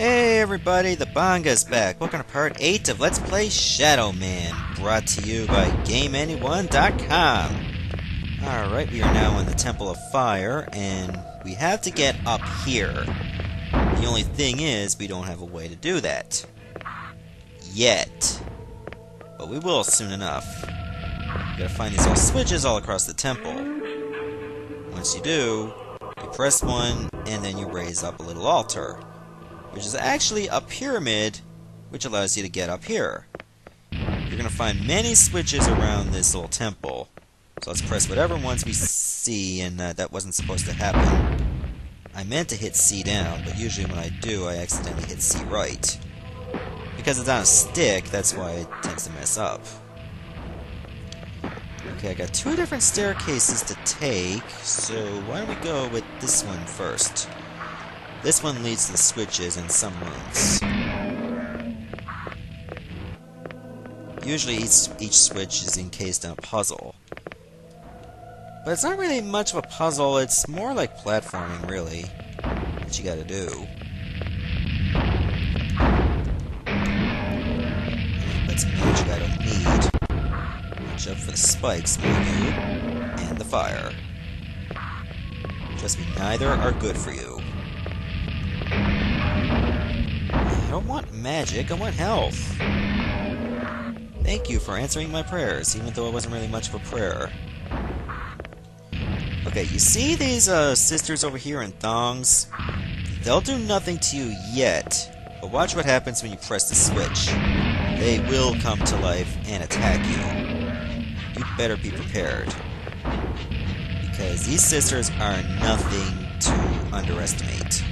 Hey everybody, the Banga's back. Welcome to part 8 of Let's Play Shadow Man, brought to you by GameAnyone.com. Alright, we are now in the Temple of Fire, and we have to get up here. The only thing is, we don't have a way to do that. Yet. But we will soon enough. You gotta find these all switches all across the temple. Once you do, you press one, and then you raise up a little altar, which is actually a pyramid, which allows you to get up here. You're going to find many switches around this little temple. So let's press whatever ones we see, and that wasn't supposed to happen. I meant to hit C down, but usually when I do, I accidentally hit C right. Because it's on a stick, that's why it tends to mess up. Okay, I got two different staircases to take, so why don't we go with this one first? This one leads to the switches in some rooms. Usually each switch is encased in a puzzle. But it's not really much of a puzzle, it's more like platforming, really, that you gotta do. That's magic I don't need. Watch out for the spikes, mind you, and the fire. Trust me, neither are good for you. I don't want magic, I want health. Thank you for answering my prayers, even though it wasn't really much of a prayer. Okay, you see these sisters over here in thongs? They'll do nothing to you yet, but watch what happens when you press the switch. They will come to life and attack you. You better be prepared. Because these sisters are nothing to underestimate.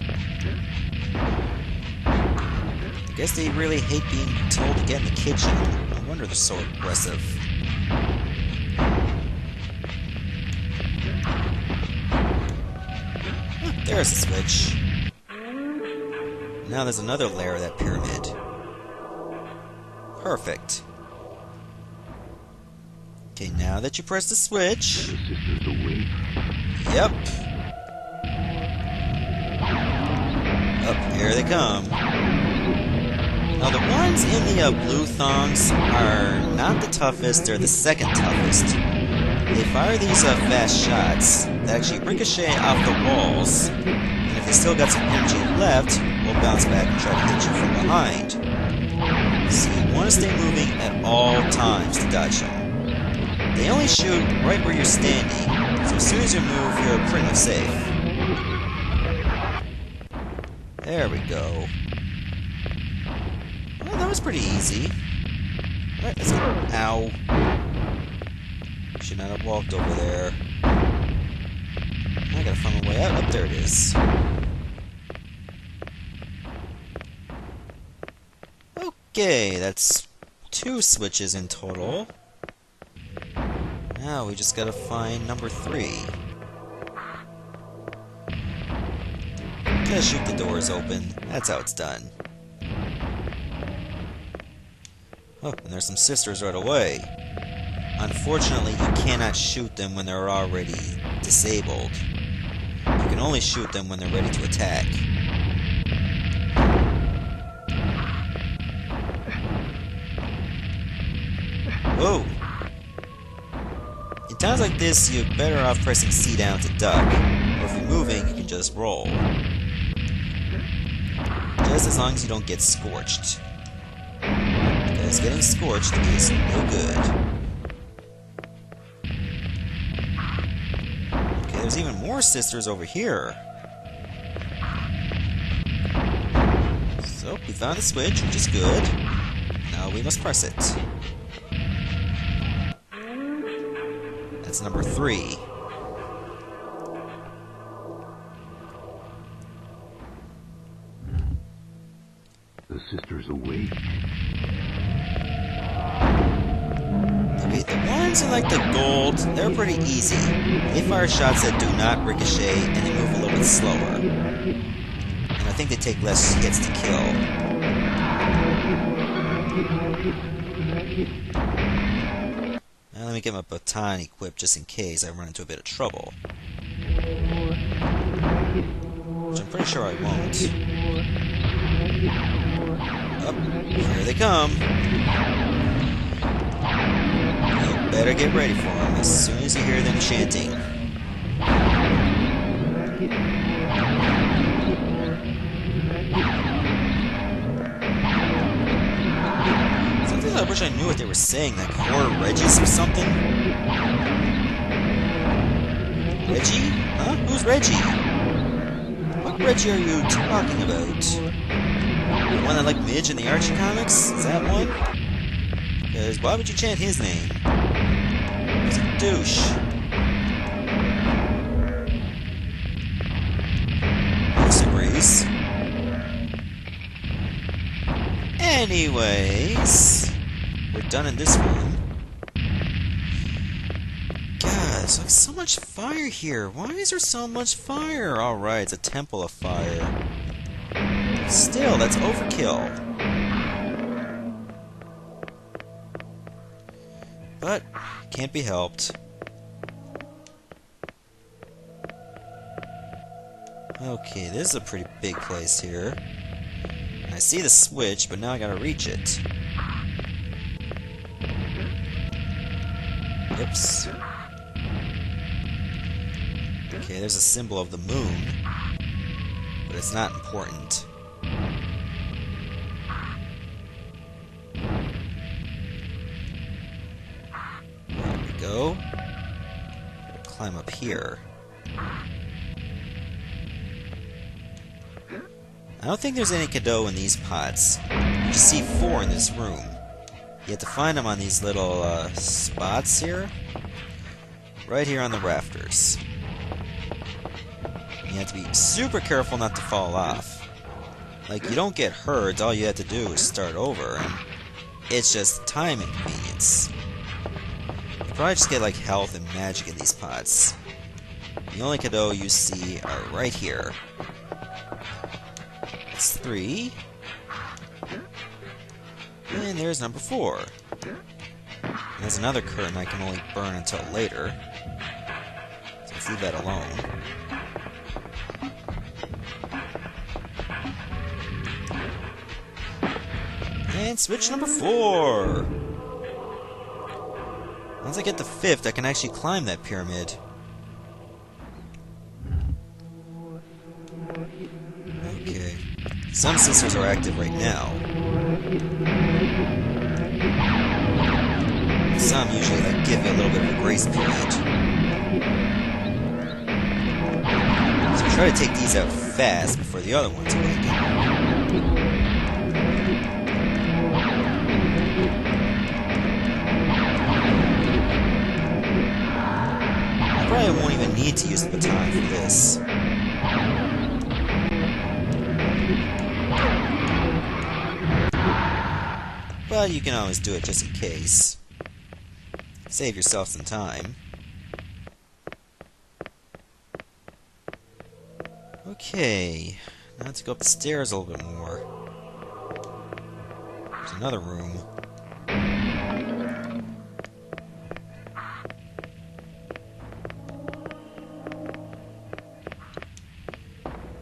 I guess they really hate being told to get in the kitchen. No wonder they're so aggressive. Oh, there's a switch. Now there's another layer of that pyramid. Perfect. Okay, now that you press the switch... Yep. Up here they come. Now the ones in the blue thongs are not the toughest, they're the second toughest. They fire these fast shots that actually ricochet off the walls, and if they still got some energy left, we'll bounce back and try to hit you from behind. So you want to stay moving at all times to dodge them. They only shoot right where you're standing, so as soon as you move, you're pretty much safe. There we go. Well, that was pretty easy. Alright, let's go. Ow. Should not have walked over there. I gotta find my way out. Up there it is. Okay, that's 2 switches in total. Now we just gotta find number 3. Just shoot the doors open. That's how it's done. Oh, and there's some sisters right away. Unfortunately, you cannot shoot them when they're already disabled. You can only shoot them when they're ready to attack. Whoa! In times like this, you're better off pressing C down to duck, or if you're moving, you can just roll. Just as long as you don't get scorched. Because getting scorched is no good. Okay, there's even more sisters over here. So, we found the switch, which is good. Now we must press it. That's number 3. The sister's awake. Okay, the ones in like the gold, they're pretty easy. They fire shots that do not ricochet and they move a little bit slower. And I think they take less hits to kill. Now let me get my baton equipped just in case I run into a bit of trouble. Which I'm pretty sure I won't. Here they come. You better get ready for them as soon as you hear them chanting. Sometimes I wish I knew what they were saying, like horror Reggies or something. Reggie? Huh? Who's Reggie? What Reggie are you talking about? The one that liked Midge in the Archie comics? Is that one? Because why would you chant his name? He's a douche. Disagrees. Anyways, we're done in this room. God, there's like so much fire here. Why is there so much fire? Alright, it's a temple of fire. Still, that's overkill. But, can't be helped. Okay, this is a pretty big place here. I see the switch, but now I gotta reach it. Oops. Okay, there's a symbol of the moon, but it's not important. There we go. Gotta climb up here. I don't think there's any cadeau in these pots. You just see 4 in this room. You have to find them on these little spots here. Right here on the rafters. You have to be super careful not to fall off. Like, you don't get hurt, all you have to do is start over, and it's just time inconvenience. You probably just get like health and magic in these pots. The only cadeau you see are right here. It's 3. And there's number 4. And there's another curtain I can only burn until later. So let's leave that alone. And switch number 4! Once I get the 5th, I can actually climb that pyramid. Okay. Some sisters are active right now. Some usually like give you a little bit of a grace period. So try to take these out fast before the other ones awaken. I probably won't even need to use the baton for this. But you can always do it just in case. Save yourself some time. Okay, now let's go up the stairs a little bit more. There's another room.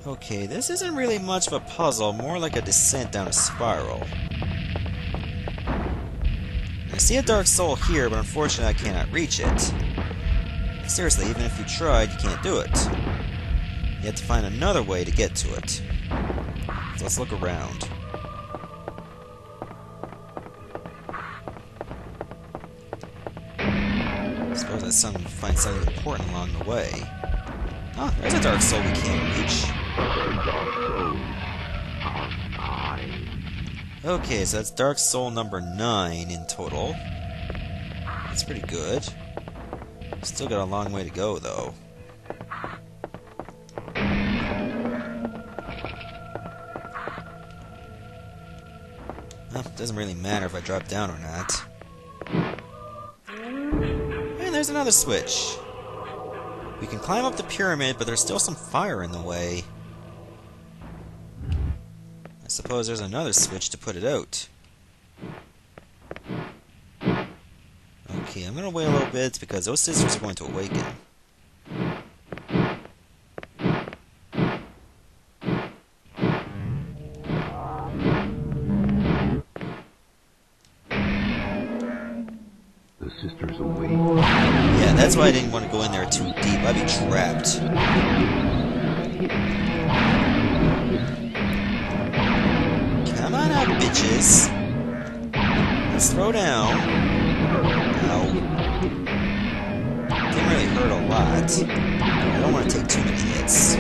Okay, this isn't really much of a puzzle, more like a descent down a spiral. I see a dark soul here, but unfortunately I cannot reach it. Seriously, even if you tried, you can't do it. You have to find another way to get to it. So let's look around. I suppose I find something important along the way. Oh, there's a dark soul we can't reach. Okay, so that's Dark Soul number 9 in total. That's pretty good. Still got a long way to go, though. Well, it doesn't really matter if I drop down or not. And there's another switch. We can climb up the pyramid, but there's still some fire in the way. I suppose there's another switch to put it out. Okay, I'm gonna wait a little bit because those sisters are going to awaken. sisters awake. Yeah, that's why I didn't want to go in there too deep. I'd be trapped. Come on out, bitches. Let's throw down. Ow. Didn't really hurt a lot. I don't want to take too many hits.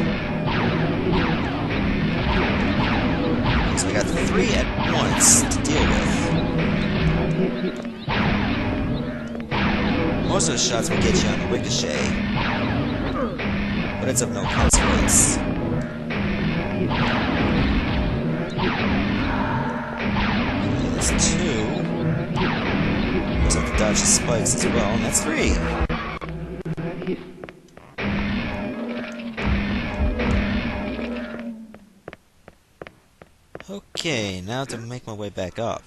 So I got 3 at once to deal with. Most of the shots will get you on the ricochet, but it's of no consequence. Okay, that's 2. Just have to dodge the spikes as well, and that's 3. Okay, now to make my way back up.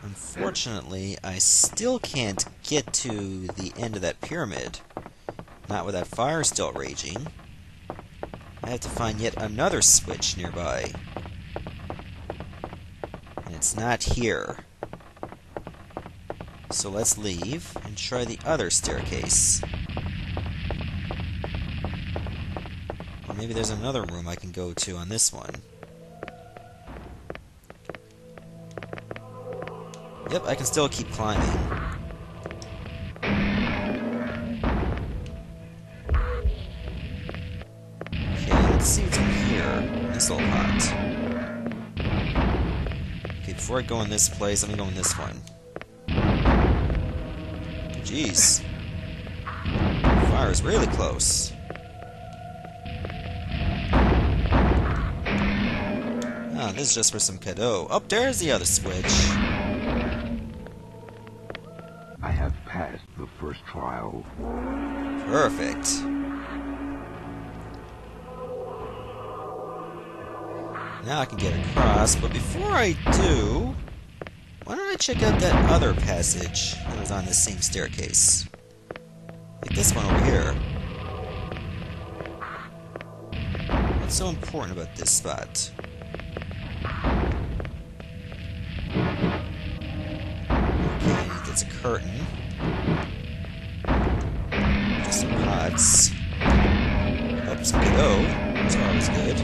Unfortunately, I still can't get to the end of that pyramid. Not with that fire still raging. I have to find yet another switch nearby. And it's not here. So let's leave and try the other staircase. Or maybe there's another room I can go to on this one. Yep, I can still keep climbing. Okay, let's see what's in here. This little pot. Okay, before I go in this place, let me go in this one. Jeez. Fire is really close. Ah, this is just for some cadeau. Oh, there's the other switch. I have passed the first trial. Perfect. Now I can get across, but before I do, why don't I check out that other passage that was on this same staircase? Like this one over here. What's so important about this spot? Okay, that's a curtain. Just some pots. Oh, some cadeau. That's always good.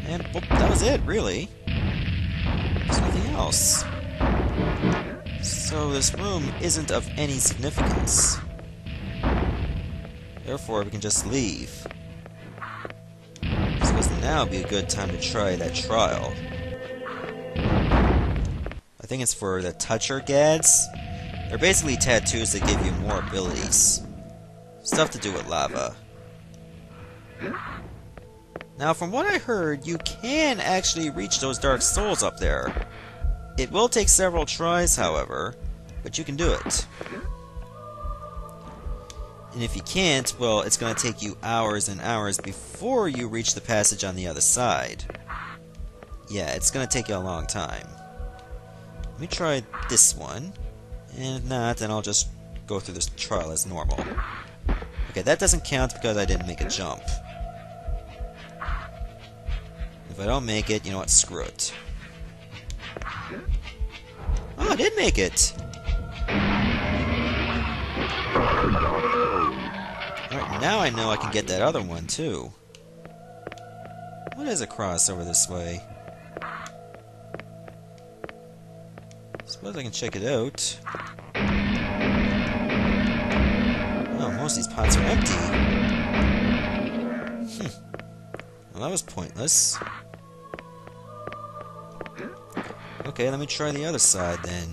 And well, that was it, really. There's nothing else. So this room isn't of any significance. Therefore, we can just leave. So now would be a good time to try that trial. I think it's for the Toucher Gads. They're basically tattoos that give you more abilities. Stuff to do with lava. Now, from what I heard, you can actually reach those dark souls up there. It will take several tries, however, but you can do it. And if you can't, well, it's going to take you hours and hours before you reach the passage on the other side. Yeah, it's going to take you a long time. Let me try this one, and if not, then I'll just go through this trial as normal. Okay, that doesn't count because I didn't make a jump. If I don't make it, you know what, screw it. Oh, I did make it! Alright, now I know I can get that other one, too. What is across over this way? Suppose I can check it out. Oh, most of these pots are empty. Well, that was pointless. Okay, let me try the other side then.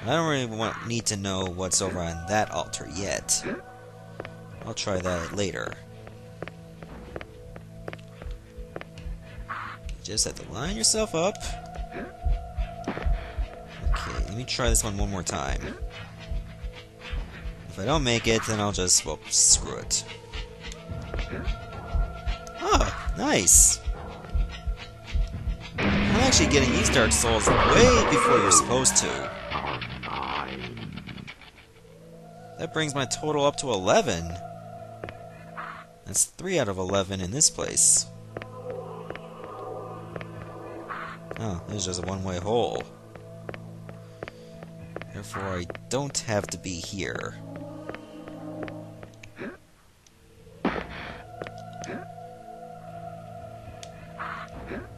I don't really need to know what's over on that altar yet. I'll try that later. You just have to line yourself up. Okay, let me try this one more time. If I don't make it, then I'll just, well, screw it. Oh, nice! I'm actually getting these Dark Souls way before you're supposed to. That brings my total up to 11. That's 3 out of 11 in this place. Oh, there's just a one-way hole. Therefore, I don't have to be here.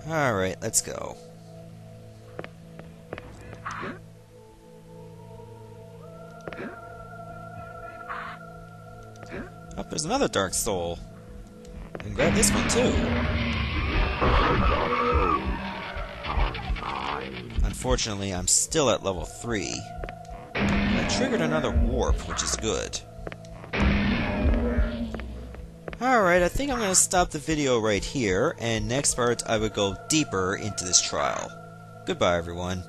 Alright, let's go. Oh, there's another Dark Soul. I can grab this one too. Unfortunately, I'm still at level 3. I triggered another warp, which is good. Alright, I think I'm going to stop the video right here, and next part I will go deeper into this trial. Goodbye, everyone.